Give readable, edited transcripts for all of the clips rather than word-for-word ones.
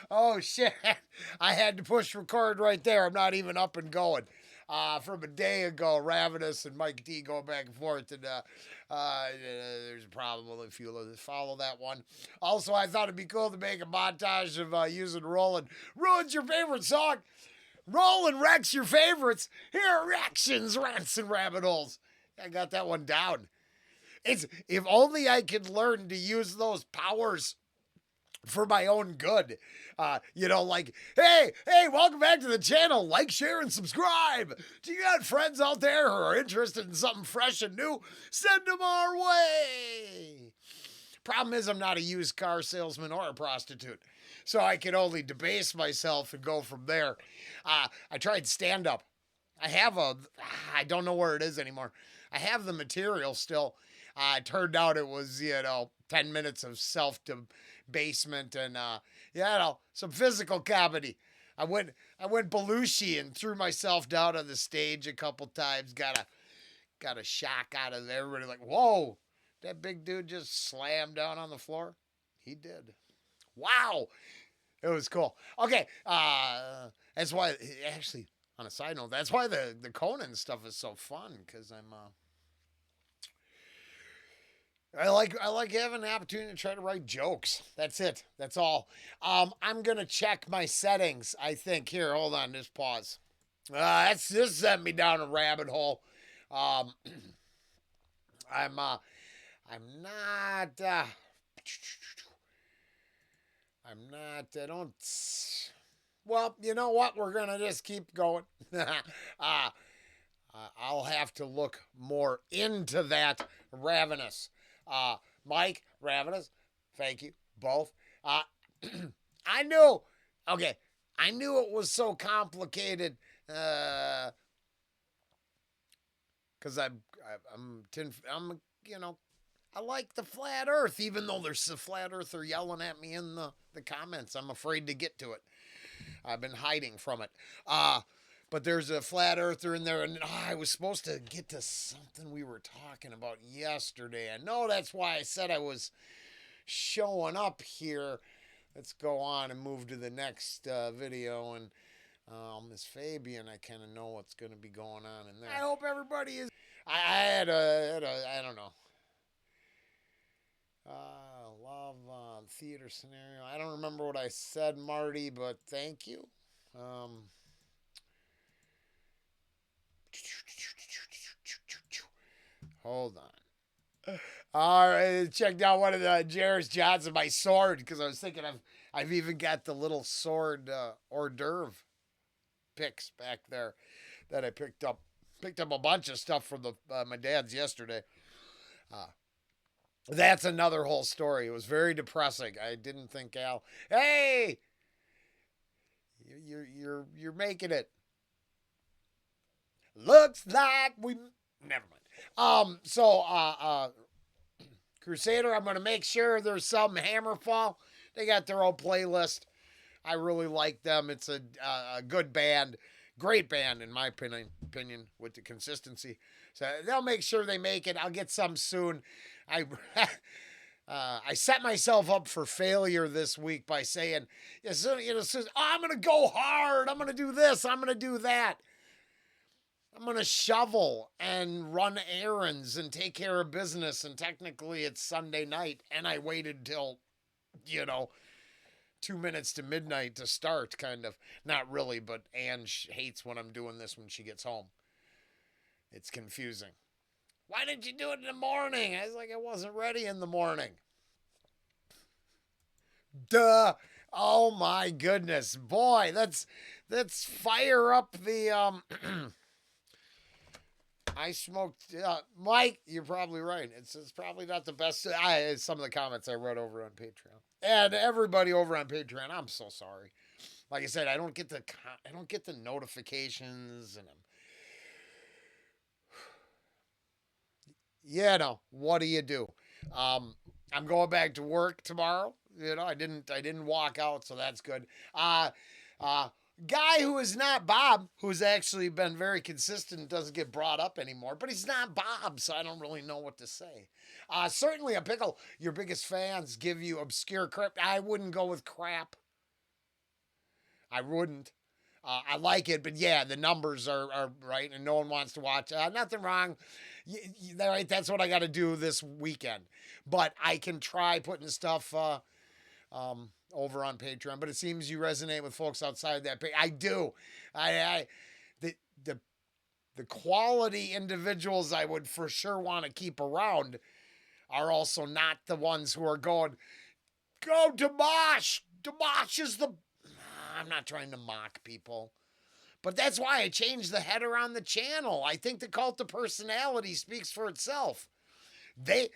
Oh shit! I had to push record right there. I'm not even up and going. From a day ago, Ravenous and Mike D going back and forth, and there's a problem if you follow that one. Also, I thought it'd be cool to make a montage of using Rollen. Ruins your favorite song. Rollen wrecks your favorites. Here are reactions, rants, and rabbit holes. I got that one down. It's if only I could learn to use those powers for my own good. Like, hey, welcome back to the channel. Like, share, and subscribe. Do you got friends out there who are interested in something fresh and new? Send them our way. Problem is, I'm not a used car salesman or a prostitute, so I can only debase myself and go from there. I tried stand up. I don't know where it is anymore. I have the material still. It turned out it was, 10 minutes of self debasement and, some physical comedy. I went Belushi and threw myself down on the stage a couple times. Got a shock out of everybody. Like, whoa, that big dude just slammed down on the floor. He did. Wow, it was cool. Okay, that's why actually. On a side note, that's why the Conan stuff is so fun because I like having the opportunity to try to write jokes. That's it. That's all. I'm gonna check my settings. I think here. Hold on. Just pause. This sent me down a rabbit hole. Um, I'm not. I'm not. I don't. Well, you know what? We're gonna just keep going. I'll have to look more into that. Ravenous. Mike, Ravenous, thank you, both. I knew, okay, I knew it was so complicated because I like the flat earth, even though there's a flat earther yelling at me in the comments. I'm afraid to get to it. I've been hiding from it. But there's a flat earther in there, and I was supposed to get to something we were talking about yesterday. I know that's why I said I was showing up here. Let's go on and move to the next video. And Miss Fabian, I kind of know what's going to be going on in there. I hope everybody is. I had I don't know. Love theater scenario. I don't remember what I said, Marty, but thank you. Hold on. All right, checked out one of the Jarris Johnson, my sword, because I was thinking I've even got the little sword hors d'oeuvre picks back there that I picked up. Picked up a bunch of stuff from my dad's yesterday. That's another whole story. It was very depressing. I didn't think Al. Hey, you're making it. Looks like we. Never mind. Crusader, I'm gonna make sure there's some Hammerfall. They got their own playlist. I really like them. It's a good band, great band in my opinion with the consistency. So they'll make sure they make it. I'll get some soon. I set myself up for failure this week by saying, I'm going to go hard. I'm going to do this. I'm going to do that. I'm going to shovel and run errands and take care of business. And technically it's Sunday night. And I waited till, 2 minutes to midnight to start, kind of. Not really, but Anne hates when I'm doing this when she gets home. It's confusing. Why didn't you do it in the morning? I was like, I wasn't ready in the morning. Duh. Oh my goodness. Boy, let's fire up the I smoked Mike, you're probably right. It's probably not the best. Some of the comments I wrote over on Patreon. And everybody over on Patreon, I'm so sorry. Like I said, I don't get the notifications and what do you do? I'm going back to work tomorrow. I didn't walk out, so that's good. Guy who is not Bob, who's actually been very consistent, doesn't get brought up anymore, but he's not Bob, so I don't really know what to say. Certainly a pickle. Your biggest fans give you obscure crap. I wouldn't go with crap. I wouldn't. I like it, but yeah, the numbers are right, and no one wants to watch. Nothing wrong. Right, that's what I got to do this weekend. But I can try putting stuff over on Patreon. But it seems you resonate with folks outside that page. I do. I the the the quality individuals I would for sure want to keep around are also not the ones who are going, go Dimash. Dimash is the. I'm not trying to mock people. But that's why I changed the header on the channel. I think the cult of personality speaks for itself. It's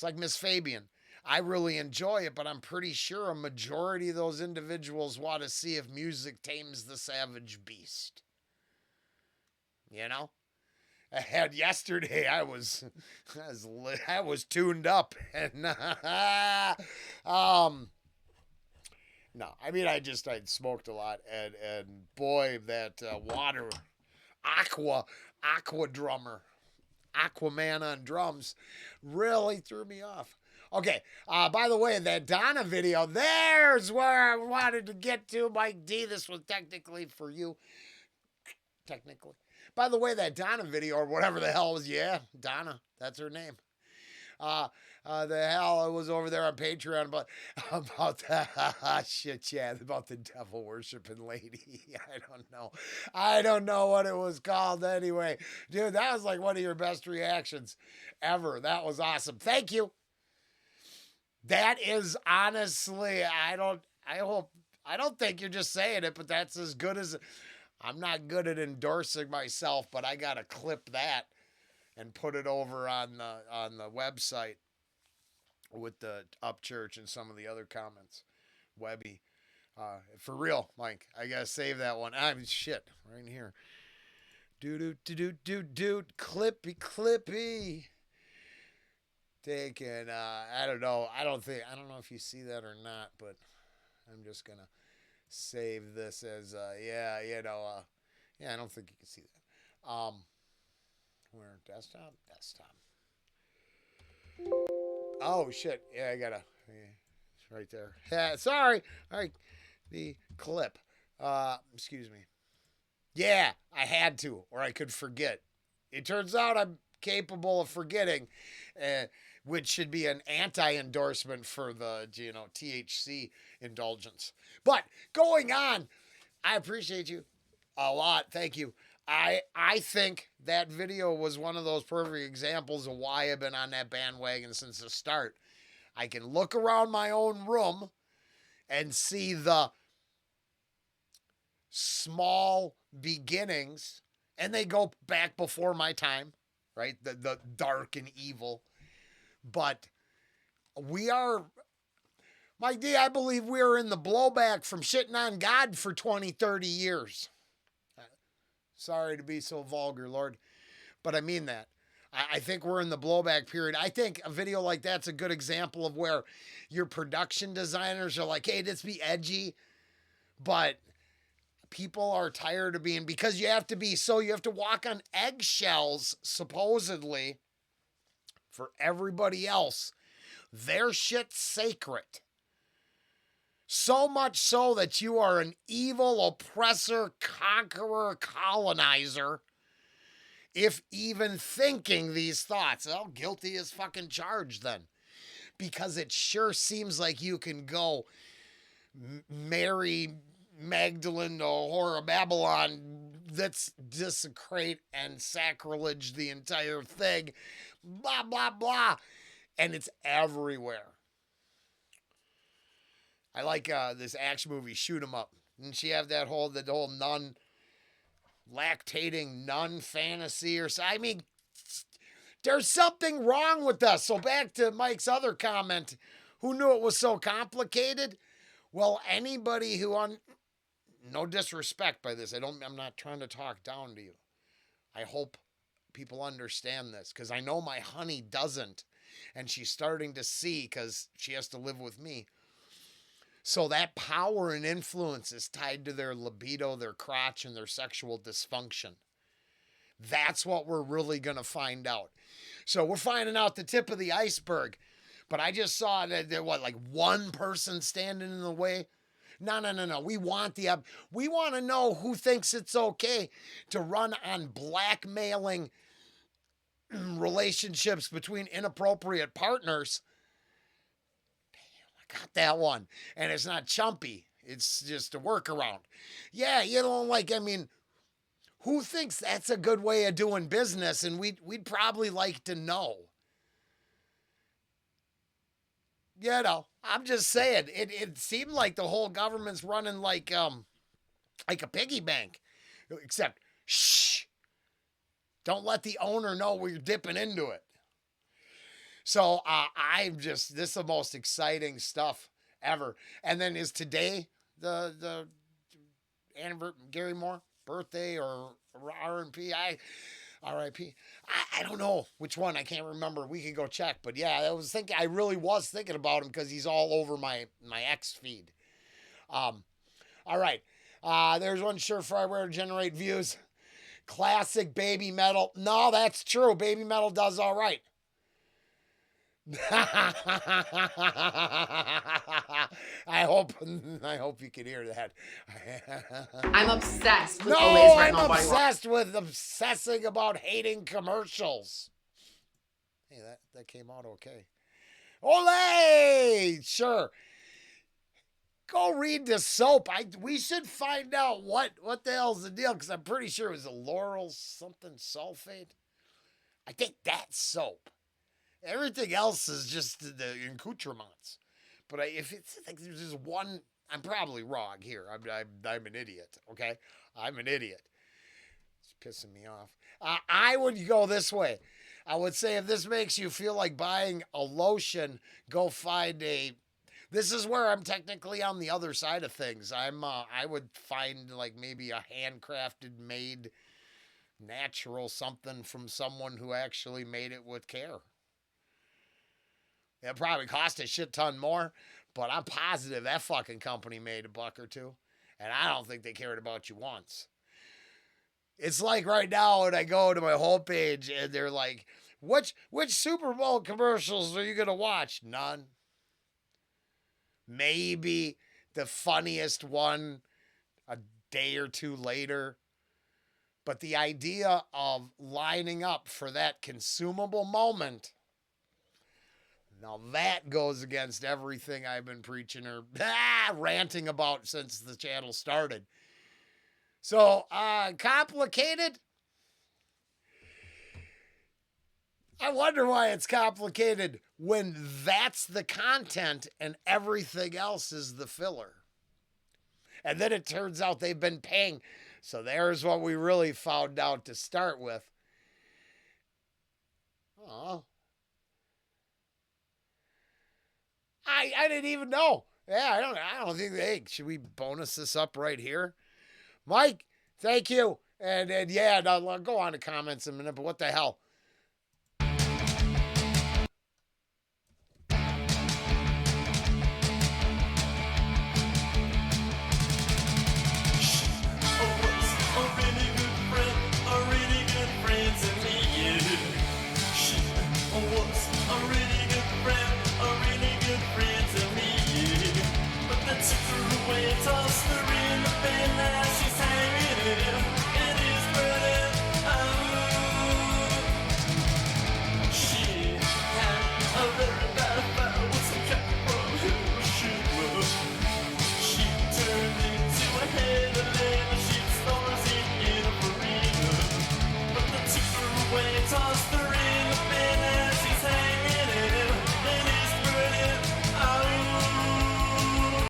like Miss Fabian. I really enjoy it, but I'm pretty sure a majority of those individuals want to see if music tames the savage beast. You know? And yesterday I was tuned up and no, I mean I'd smoked a lot and boy that water aqua drummer, Aquaman on drums really threw me off. Okay, by the way, that Donna video, there's where I wanted to get to, Mike D. This was technically for you. Technically. By the way, that Donna video, or whatever the hell was, yeah, Donna, that's her name. The hell I was over there on Patreon about that shit, yeah, about the devil worshiping lady. I don't know what it was called anyway. Dude, that was like one of your best reactions ever. That was awesome. Thank you. That is honestly, I don't think you're just saying it, but that's as good as I'm not good at endorsing myself, but I gotta clip that and put it over on the website with the Upchurch and some of the other comments. Webby. For real, Mike. I gotta save that one. Shit, right here. Dude. Clippy. Taking, I don't know. I don't know if you see that or not, but I'm just gonna save this as, yeah, I don't think you can see that. Where? Desktop? Oh, shit. Yeah, it's right there. Yeah, sorry. All right. The clip. Excuse me. Yeah, I had to, or I could forget. It turns out I'm capable of forgetting, which should be an anti-endorsement for the, THC indulgence. But going on, I appreciate you a lot. Thank you. I think that video was one of those perfect examples of why I've been on that bandwagon since the start. I can look around my own room and see the small beginnings, and they go back before my time, right? The dark and evil. But we are, Mike D, I believe we are in the blowback from shitting on God for 20, 30 years. Sorry to be so vulgar, Lord, but I mean that. I think we're in the blowback period. I think a video like that's a good example of where your production designers are like, hey, let's be edgy, but people are tired of being, because you have to walk on eggshells, supposedly, for everybody else. Their shit's sacred. So much so that you are an evil oppressor, conqueror, colonizer, if even thinking these thoughts. Oh, guilty as fucking charged then. Because it sure seems like you can go Mary Magdalene, the whore of Babylon, that's desecrate and sacrilege the entire thing. Blah, blah, blah. And it's everywhere. I like this action movie, Shoot 'Em Up. Didn't she have the whole nun, lactating nun fantasy or so? I mean, there's something wrong with us. So back to Mike's other comment, who knew it was so complicated? Well, anybody who no disrespect by this. I'm not trying to talk down to you. I hope people understand this, because I know my honey doesn't, and she's starting to see, because she has to live with me. So that power and influence is tied to their libido, their crotch, and their sexual dysfunction. That's what we're really going to find out. So we're finding out the tip of the iceberg. But I just saw that there was like one person standing in the way. No. We want to know who thinks it's okay to run on blackmailing relationships between inappropriate partners. Damn, I got that one. And it's not chumpy. It's just a workaround. Yeah, who thinks that's a good way of doing business? And we'd probably like to know. I'm just saying, it seemed like the whole government's running like a piggy bank. Except, shh, don't let the owner know where you're dipping into it. So this is the most exciting stuff ever. And then is today the Gary Moore birthday or R&P? R.I.P. I don't know which one. I can't remember. We could go check. But yeah, I really was thinking about him because he's all over my X feed. All right. There's one surefire way to generate views. Classic baby metal. No, that's true. Baby metal does all right. I hope you can hear that. I'm obsessed with I'm obsessed with obsessing about hating commercials. Hey, that came out okay. Olay! Sure. Go read the soap. We should find out what the hell's the deal, because I'm pretty sure it was a Laurel something sulfate. I think that's soap. Everything else is just the accoutrements. But if it's like there's just one, I'm probably wrong here. I'm an idiot. Okay, I'm an idiot. It's pissing me off. I would go this way. I would say if this makes you feel like buying a lotion, go find a. This is where I'm technically on the other side of things. I would find like maybe a handcrafted, made, natural something from someone who actually made it with care. It probably cost a shit ton more, but I'm positive that fucking company made a buck or two. And I don't think they cared about you once. It's like right now when I go to my homepage and they're like, which Super Bowl commercials are you going to watch? None. Maybe the funniest one a day or two later. But the idea of lining up for that consumable moment, now that goes against everything I've been preaching or ranting about since the channel started. So, complicated? I wonder why it's complicated when that's the content and everything else is the filler. And then it turns out they've been paying. So there's what we really found out to start with. Oh. I didn't even know. Yeah, I don't think should we bonus this up right here? Mike, thank you. And yeah, I'll go on to comments in a minute, but what the hell?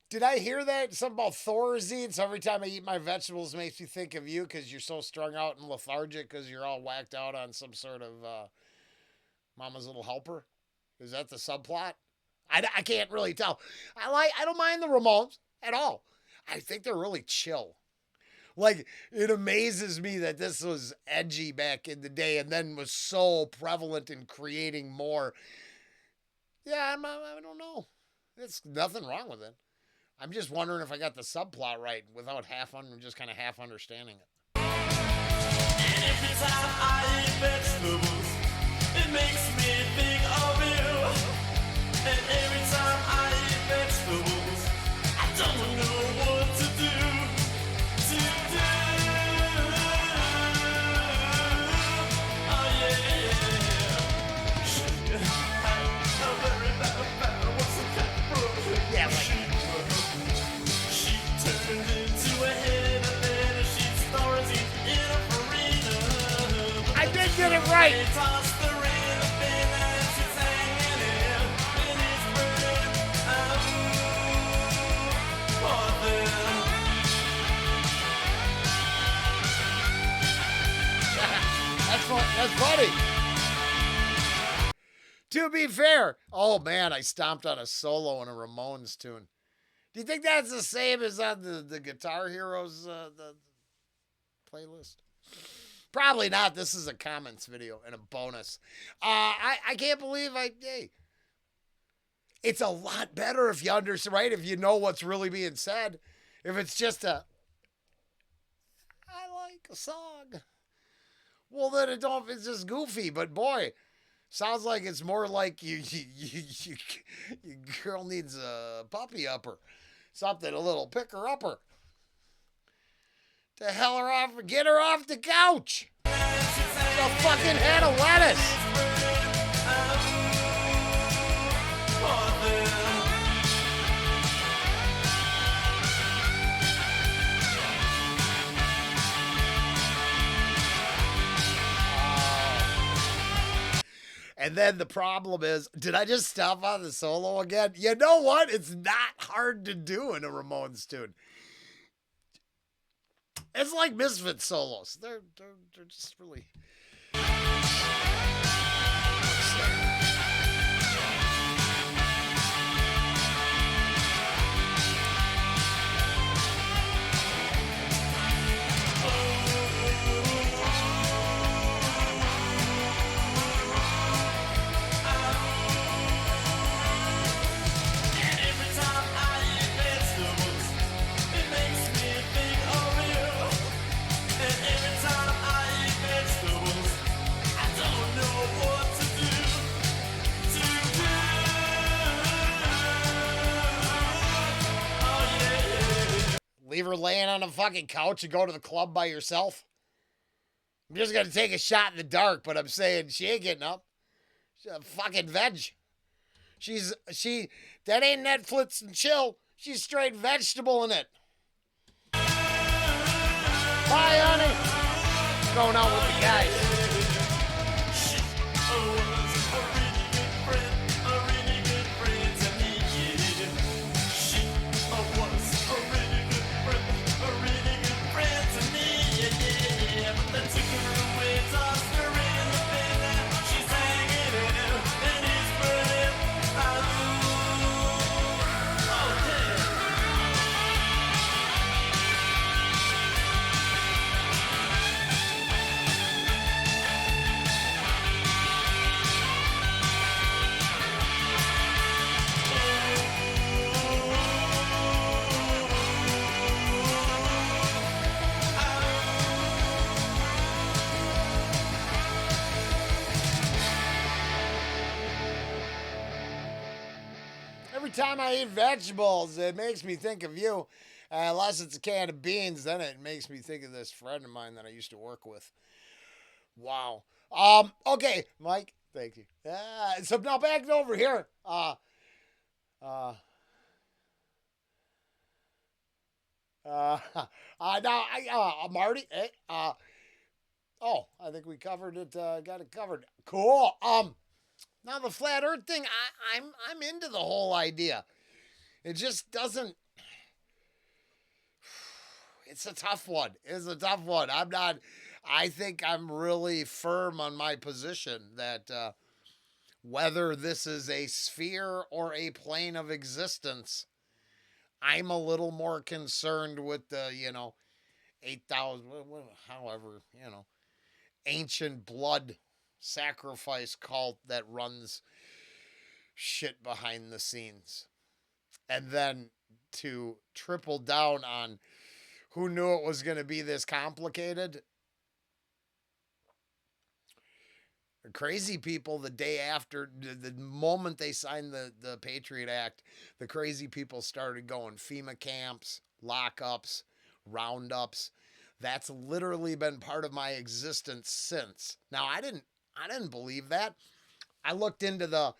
Did I hear that? Something about Thorazine. So every time I eat my vegetables, it makes me think of you because you're so strung out and lethargic because you're all whacked out on some sort of Mama's Little Helper. Is that the subplot? I can't really tell. I don't mind the Ramones at all. I think they're really chill. Like, it amazes me that this was edgy back in the day and then was so prevalent in creating more. Yeah, I don't know. There's nothing wrong with it. I'm just wondering if I got the subplot right without just kind of half understanding it. And every time I eat vegetables, it makes me think of you. And every time I eat vegetables, I don't know what to do. Oh yeah, yeah. I'm very bad. What's the cat broken? Yeah, like She turned into a hen and then she stars in a farina. I did get it right. They tossed her in a bin and she's hanging in his bread. Poor thing. That's funny. To be fair, oh man, I stomped on a solo in a Ramones tune. Do you think that's the same as on the Guitar Heroes the playlist? Probably not. This is a comments video and a bonus. I can't believe hey. It's a lot better if you understand, right? If you know what's really being said. If it's just I like a song. Well, then it's just goofy. But boy, sounds like it's more like your girl needs a puppy upper. Something, a little picker upper. To hell her off, get her off the couch. The fucking head of lettuce. Poor thing. And then the problem is, did I just stop on the solo again? You know what? It's not hard to do in a Ramones tune. It's like Misfit solos. They're just really. And every time I eat vegetables, it makes me think of you. And every time I eat vegetables, I don't know what to do. Oh yeah. Leave her laying on a fucking couch and go to the club by yourself. I'm just gonna take a shot in the dark, but I'm saying she ain't getting up. She's a fucking veg. That ain't Netflix and chill. She's straight vegetable in it. Bye, honey. Going out with the guys. She was a really good friend to me. She was a really good friend to me. Yeah. But they took her away, tossed her in the bin, and she's hanging in his bread. Oh yeah. Every time I eat vegetables, it makes me think of you. Unless it's a can of beans, then it makes me think of this friend of mine that I used to work with. Wow. Okay, Mike. Thank you. So now back over here. Marty. I think we covered it. Got it covered. Cool. Now the flat Earth thing, I'm into the whole idea. It just doesn't. It's a tough one. I'm not. I think I'm really firm on my position that whether this is a sphere or a plane of existence, I'm a little more concerned with the 8,000, however ancient blood sacrifice cult that runs shit behind the scenes. And then to triple down on who knew it was going to be this complicated. Crazy people, the day after, the moment they signed the Patriot Act, the crazy people started going FEMA camps, lockups, roundups. That's literally been part of my existence since. Now I didn't believe that. I looked into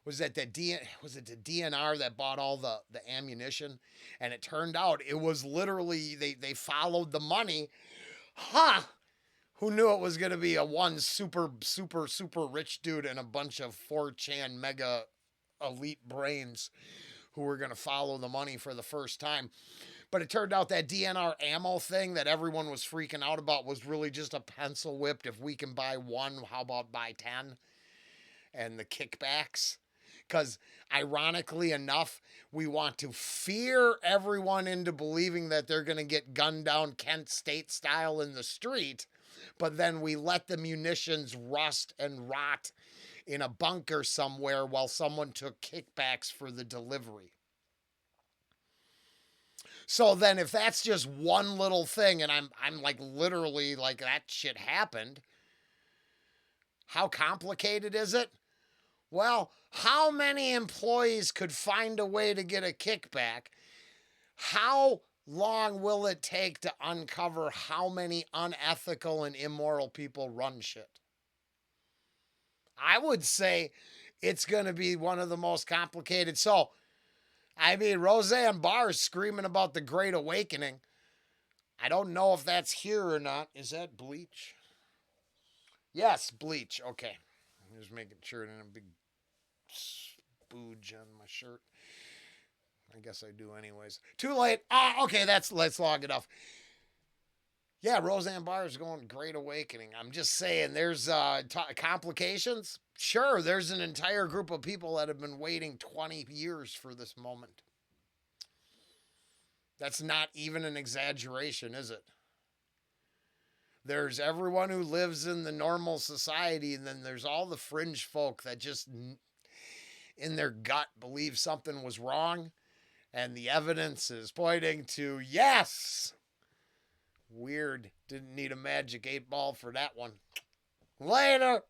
was it the DNR that bought all the ammunition, and it turned out it was literally they followed the money. Huh. Who knew it was going to be a one super rich dude and a bunch of 4chan mega elite brains who were going to follow the money for the first time. But it turned out that DNR ammo thing that everyone was freaking out about was really just a pencil whipped. If we can buy one, how about buy 10? And the kickbacks. Because ironically enough, we want to fear everyone into believing that they're going to get gunned down Kent State style in the street. But then we let the munitions rust and rot in a bunker somewhere while someone took kickbacks for the delivery. So then if that's just one little thing and I'm like literally like that shit happened, how complicated is it? Well, how many employees could find a way to get a kickback? How long will it take to uncover how many unethical and immoral people run shit? I would say it's going to be one of the most complicated. So, I mean, Roseanne Barr's screaming about the Great Awakening. I don't know if that's here or not. Is that bleach? Yes, bleach. Okay. I'm just making sure it ain't a big spooge on my shirt. I guess I do anyways. Too late. Okay, let's log it off. Yeah, Roseanne Barr is going Great Awakening. I'm just saying there's complications. Sure, there's an entire group of people that have been waiting 20 years for this moment. That's not even an exaggeration, is it? There's everyone who lives in the normal society, and then there's all the fringe folk that just in their gut believe something was wrong. And the evidence is pointing to yes. Weird. Didn't need a magic 8 ball for that one. Later.